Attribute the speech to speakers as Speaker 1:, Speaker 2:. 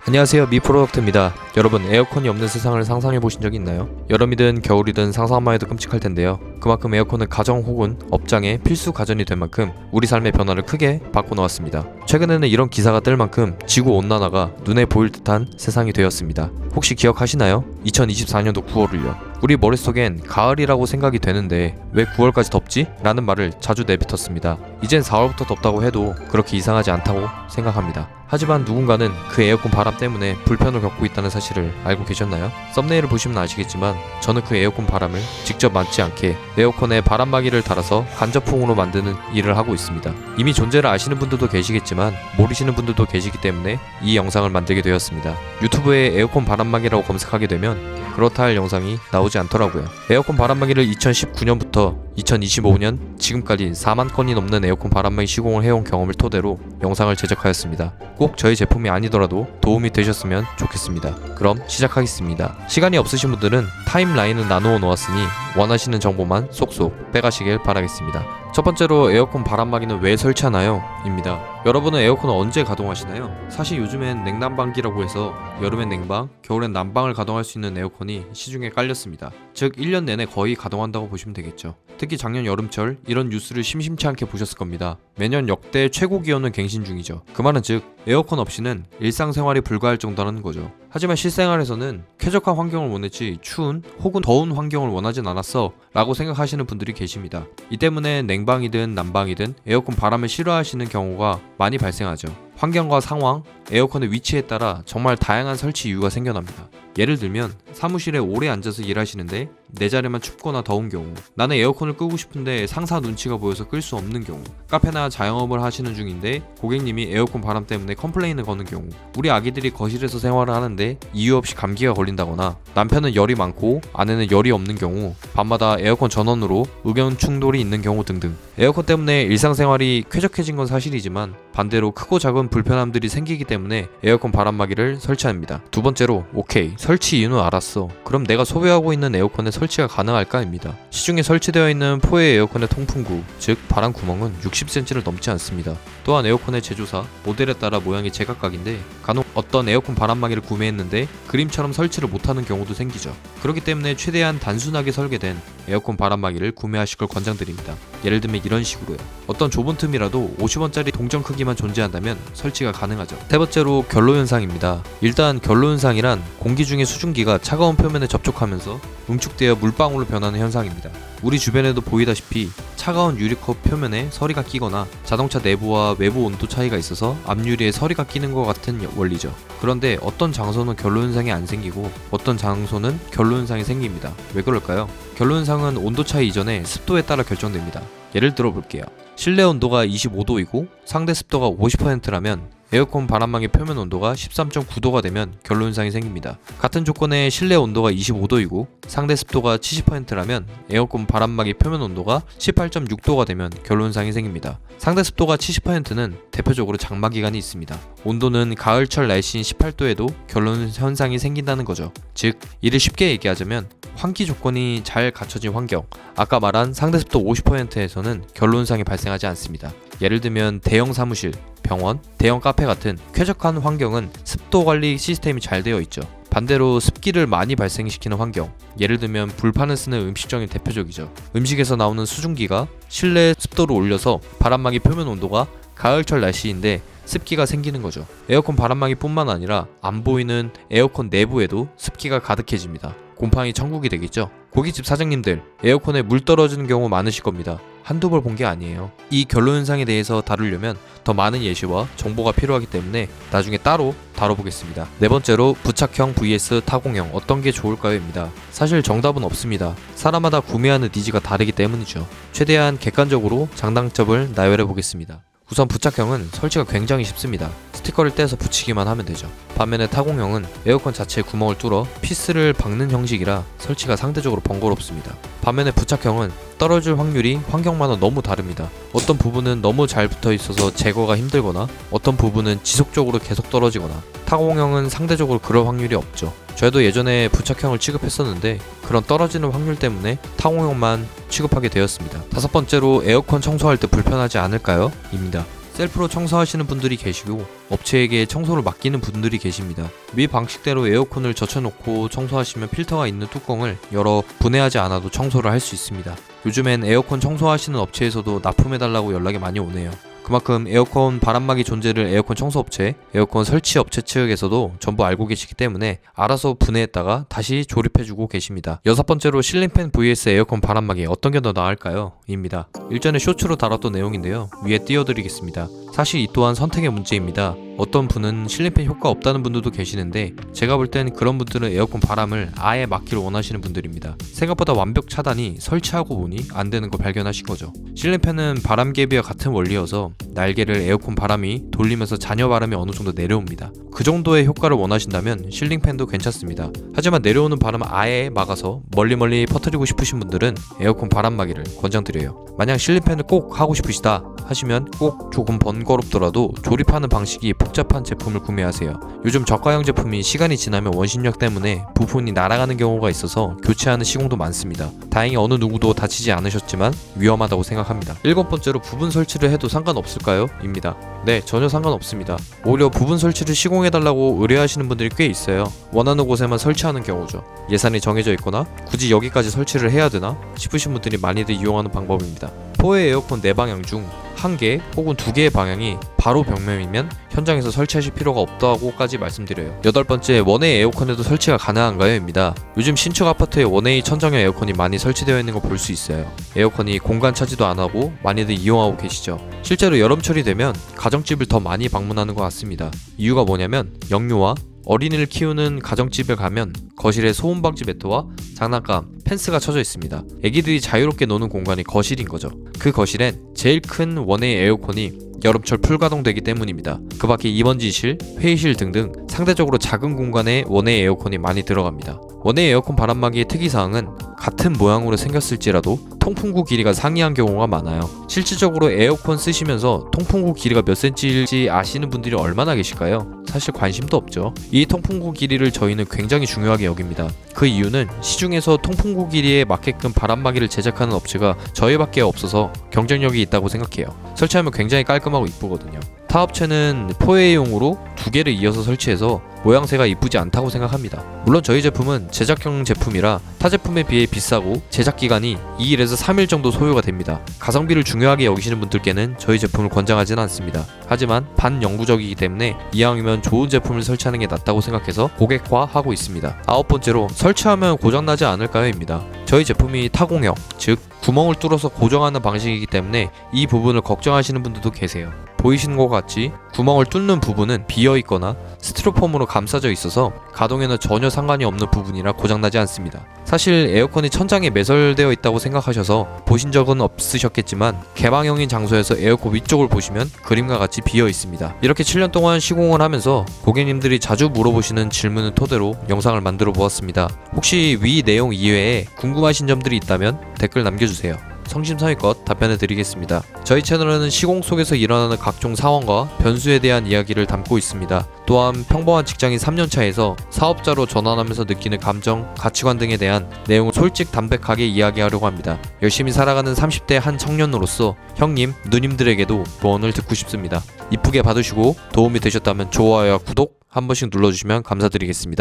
Speaker 1: 안녕하세요, 미프로덕트입니다. 여러분, 에어컨이 없는 세상을 상상해 보신 적이 있나요? 여름이든 겨울이든 상상만 해도 끔찍할 텐데요. 그만큼 에어컨은 가정 혹은 업장의 필수 가전이 된 만큼 우리 삶의 변화를 크게 바꿔놓았습니다. 최근에는 이런 기사가 뜰 만큼 지구온난화가 눈에 보일 듯한 세상이 되었습니다. 혹시 기억하시나요? 2024년도 9월을요. 우리 머릿속엔 가을이라고 생각이 되는데 왜 9월까지 덥지? 라는 말을 자주 내뱉었습니다. 이젠 4월부터 덥다고 해도 그렇게 이상하지 않다고 생각합니다. 하지만 누군가는 그 에어컨 바람 때문에 불편을 겪고 있다는 사실을 알고 계셨나요? 썸네일을 보시면 아시겠지만 저는 그 에어컨 바람을 직접 맞지 않게 에어컨에 바람막이를 달아서 간접풍으로 만드는 일을 하고 있습니다. 이미 존재를 아시는 분들도 계시겠지만 모르시는 분들도 계시기 때문에 이 영상을 만들게 되었습니다. 유튜브에 에어컨 바람막이라고 검색하게 되면 그렇다 할 영상이 나오지 않더라고요. 에어컨 바람막이를 2019년부터 2025년 지금까지 4만 건이 넘는 에어컨 바람막이 시공을 해온 경험을 토대로 영상을 제작하였습니다. 꼭 저희 제품이 아니더라도 도움이 되셨으면 좋겠습니다. 그럼 시작하겠습니다. 시간이 없으신 분들은 타임라인을 나누어 놓았으니 원하시는 정보만 쏙쏙 빼가시길 바라겠습니다. 첫 번째로 에어컨 바람막이는 왜 설치하나요? 입니다. 여러분은 에어컨을 언제 가동하시나요? 사실 요즘엔 냉난방기라고 해서 여름엔 냉방, 겨울엔 난방을 가동할 수 있는 에어컨이 시중에 깔렸습니다. 즉 1년 내내 거의 가동한다고 보시면 되겠죠. 특히 작년 여름철 이런 뉴스를 심심치 않게 보셨을 겁니다. 매년 역대 최고 기온을 갱신 중이죠. 그 말은 즉 에어컨 없이는 일상생활이 불가할 정도라는 거죠. 하지만 실생활에서는 쾌적한 환경을 원했지 추운 혹은 더운 환경을 원하진 않았어 라고 생각하시는 분들이 계십니다. 이 때문에 냉방이든 난방이든 에어컨 바람을 싫어하시는 경우가 많이 발생하죠. 환경과 상황, 에어컨의 위치에 따라 정말 다양한 설치 이유가 생겨납니다. 예를 들면 사무실에 오래 앉아서 일하시는데 내 자리만 춥거나 더운 경우, 나는 에어컨을 끄고 싶은데 상사 눈치가 보여서 끌 수 없는 경우, 카페나 자영업을 하시는 중인데 고객님이 에어컨 바람 때문에 컴플레인을 거는 경우, 우리 아기들이 거실에서 생활을 하는데 이유 없이 감기가 걸린다거나 남편은 열이 많고 아내는 열이 없는 경우, 밤마다 에어컨 전원으로 의견 충돌이 있는 경우 등등. 에어컨 때문에 일상생활이 쾌적해진 건 사실이지만 반대로 크고 작은 불편함들이 생기기 때문에 에어컨 바람막이를 설치합니다. 두 번째로, 오케이, 설치 이유는 알았어. 그럼 내가 소비하고 있는 에어컨에 설치가 가능할까? 입니다. 시중에 설치되어 있는 포의 에어컨의 통풍구, 즉 바람 구멍은 60cm를 넘지 않습니다. 또한 에어컨의 제조사, 모델에 따라 모양이 제각각인데 간혹 어떤 에어컨 바람막이를 구매했는데 그림처럼 설치를 못하는 경우도 생기죠. 그렇기 때문에 최대한 단순하게 설계된 에어컨 바람막이를 구매하실 걸 권장드립니다. 예를 들면 이런 식으로요. 어떤 좁은 틈이라도 50원짜리 동전 크기만 존재한다면 설치가 가능하죠. 세 번째로 결로현상입니다. 일단 결로현상이란 공기 중의 수증기가 차가운 표면에 접촉하면서 응축되어 물방울로 변하는 현상입니다. 우리 주변에도 보이다시피 차가운 유리컵 표면에 서리가 끼거나 자동차 내부와 외부 온도 차이가 있어서 앞유리에 서리가 끼는 것 같은 원리죠. 그런데 어떤 장소는 결로현상이 안 생기고 어떤 장소는 결로현상이 생깁니다. 왜 그럴까요? 결로현상은 온도 차이 이전에 습도에 따라 결정됩니다. 예를 들어 볼게요. 실내 온도가 25도이고 상대 습도가 50%라면 에어컨 바람막이 표면 온도가 13.9도가 되면 결로현상이 생깁니다. 같은 조건의 실내 온도가 25도이고 상대 습도가 70%라면 에어컨 바람막이 표면 온도가 18.6도가 되면 결로현상이 생깁니다. 상대 습도가 70%는 대표적으로 장마 기간이 있습니다. 온도는 가을철 날씨인 18도에도 결로현상이 생긴다는 거죠. 즉 이를 쉽게 얘기하자면 환기 조건이 잘 갖춰진 환경, 아까 말한 상대 습도 50%에서는 결로현상이 발생하지 않습니다. 예를 들면 대형 사무실, 병원, 대형 카페 같은 쾌적한 환경은 습도 관리 시스템이 잘 되어 있죠. 반대로 습기를 많이 발생시키는 환경, 예를 들면 불판을 쓰는 음식점이 대표적이죠. 음식에서 나오는 수증기가 실내 습도를 올려서 바람막이 표면 온도가 가을철 날씨인데 습기가 생기는 거죠. 에어컨 바람막이 뿐만 아니라 안 보이는 에어컨 내부에도 습기가 가득해집니다. 곰팡이 천국이 되겠죠. 고깃집 사장님들, 에어컨에 물 떨어지는 경우 많으실 겁니다. 한두 번 본 게 아니에요. 이 결로현상에 대해서 다루려면 더 많은 예시와 정보가 필요하기 때문에 나중에 따로 다뤄보겠습니다. 네 번째로, 부착형 vs 타공형 어떤 게 좋을까요? 입니다. 사실 정답은 없습니다. 사람마다 구매하는 니즈가 다르기 때문이죠. 최대한 객관적으로 장단점을 나열해 보겠습니다. 우선 부착형은 설치가 굉장히 쉽습니다. 스티커를 떼서 붙이기만 하면 되죠. 반면에 타공형은 에어컨 자체에 구멍을 뚫어 피스를 박는 형식이라 설치가 상대적으로 번거롭습니다. 반면에 부착형은 떨어질 확률이 환경마다 너무 다릅니다. 어떤 부분은 너무 잘 붙어 있어서 제거가 힘들거나 어떤 부분은 지속적으로 계속 떨어지거나, 타공형은 상대적으로 그럴 확률이 없죠. 저희도 예전에 부착형을 취급했었는데 그런 떨어지는 확률 때문에 타공형만 취급하게 되었습니다. 다섯 번째로, 에어컨 청소할 때 불편하지 않을까요? 입니다. 셀프로 청소하시는 분들이 계시고 업체에게 청소를 맡기는 분들이 계십니다. 위 방식대로 에어컨을 젖혀놓고 청소하시면 필터가 있는 뚜껑을 열어 분해하지 않아도 청소를 할 수 있습니다. 요즘엔 에어컨 청소하시는 업체에서도 납품해달라고 연락이 많이 오네요. 그만큼 에어컨 바람막이 존재를 에어컨 청소업체, 에어컨 설치업체 측에서도 전부 알고 계시기 때문에 알아서 분해했다가 다시 조립해주고 계십니다. 여섯 번째로 실링팬 vs 에어컨 바람막이 어떤 게 더 나을까요? 입니다. 일전에 쇼츠로 다뤘던 내용인데요. 위에 띄워드리겠습니다. 사실 이 또한 선택의 문제입니다. 어떤 분은 실링팬 효과 없다는 분들도 계시는데 제가 볼 땐 그런 분들은 에어컨 바람을 아예 막기를 원하시는 분들입니다. 생각보다 완벽 차단이 설치하고 보니 안 되는 걸 발견하신 거죠. 실링팬은 바람개비와 같은 원리여서 날개를 에어컨 바람이 돌리면서 잔여 바람이 어느 정도 내려옵니다. 그 정도의 효과를 원하신다면 실링팬도 괜찮습니다. 하지만 내려오는 바람을 아예 막아서 멀리 퍼뜨리고 싶으신 분들은 에어컨 바람막이를 권장드려요. 만약 실링팬을 꼭 하고 싶으시다 하시면 꼭 조금 번거롭더라도 조립하는 방식이 복잡한 제품을 구매하세요. 요즘 저가형 제품이 시간이 지나면 원심력 때문에 부품이 날아가는 경우가 있어서 교체하는 시공도 많습니다. 다행히 어느 누구도 다치지 않으셨지만 위험하다고 생각합니다. 일곱 번째로 부분 설치를 해도 상관없을까요? 입니다. 네, 전혀 상관없습니다. 오히려 부분 설치를 시공해달라고 의뢰하시는 분들이 꽤 있어요. 원하는 곳에만 설치하는 경우죠. 예산이 정해져 있거나 굳이 여기까지 설치를 해야 되나 싶으신 분들이 많이들 이용하는 방법입니다. 포의 에어컨 4방향 중 1개 혹은 2개의 방향이 바로 벽면이면 현장에서 설치하실 필요가 없다고까지 말씀드려요. 여덟 번째, 원웨이 에어컨에도 설치가 가능한가요? 입니다. 요즘 신축 아파트에 원웨이 천정형 에어컨이 많이 설치되어 있는 거 볼 수 있어요. 에어컨이 공간 차지도 안 하고 많이들 이용하고 계시죠. 실제로 여름철이 되면 가정집을 더 많이 방문하는 것 같습니다. 이유가 뭐냐면 영유아, 어린이를 키우는 가정집에 가면 거실에 소음방지 매트와 장난감, 펜스가 쳐져 있습니다. 애기들이 자유롭게 노는 공간이 거실인 거죠. 그 거실엔 제일 큰 원웨이 에어컨이 여름철 풀가동되기 때문입니다. 그 밖에 이번지실, 회의실 등등 상대적으로 작은 공간에 원웨이 에어컨이 많이 들어갑니다. 원웨이 에어컨 바람막이의 특이사항은 같은 모양으로 생겼을지라도 통풍구 길이가 상이한 경우가 많아요. 실질적으로 에어컨 쓰시면서 통풍구 길이가 몇 cm일지 아시는 분들이 얼마나 계실까요? 사실 관심도 없죠. 이 통풍구 길이를 저희는 굉장히 중요하게 여깁니다. 그 이유는 시중에서 통풍구 길이에 맞게끔 바람막이를 제작하는 업체가 저희밖에 없어서 경쟁력이 있다고 생각해요. 설치하면 굉장히 깔끔하고 이쁘거든요. 타 업체는 포회용으로 2개를 이어서 설치해서 모양새가 이쁘지 않다고 생각합니다. 물론 저희 제품은 제작형 제품이라 타 제품에 비해 비싸고 제작기간이 2일에서 3일 정도 소요가 됩니다. 가성비를 중요하게 여기시는 분들께는 저희 제품을 권장하지는 않습니다. 하지만 반영구적이기 때문에 이왕이면 좋은 제품을 설치하는 게 낫다고 생각해서 고객화하고 있습니다. 아홉 번째로, 설치하면 고장나지 않을까요? 입니다. 저희 제품이 타공형, 즉 구멍을 뚫어서 고정하는 방식이기 때문에 이 부분을 걱정하시는 분들도 계세요. 보이시는 것 같이 구멍을 뚫는 부분은 비어있거나 스티로폼으로 감싸져 있어서 가동에는 전혀 상관이 없는 부분이라 고장나지 않습니다. 사실 에어컨이 천장에 매설되어 있다고 생각하셔서 보신 적은 없으셨겠지만 개방형인 장소에서 에어컨 위쪽을 보시면 그림과 같이 비어 있습니다. 이렇게 7년 동안 시공을 하면서 고객님들이 자주 물어보시는 질문을 토대로 영상을 만들어 보았습니다. 혹시 위 내용 이외에 궁금하신 점들이 있다면 댓글 남겨주세요. 성심성의껏 답변해 드리겠습니다. 저희 채널은 시공 속에서 일어나는 각종 상황과 변수에 대한 이야기를 담고 있습니다. 또한 평범한 직장인 3년차에서 사업자로 전환하면서 느끼는 감정, 가치관 등에 대한 내용을 솔직 담백하게 이야기하려고 합니다. 열심히 살아가는 30대 한 청년으로서 형님, 누님들에게도 조언을 듣고 싶습니다. 이쁘게 봐두시고 도움이 되셨다면 좋아요와 구독 한 번씩 눌러주시면 감사드리겠습니다.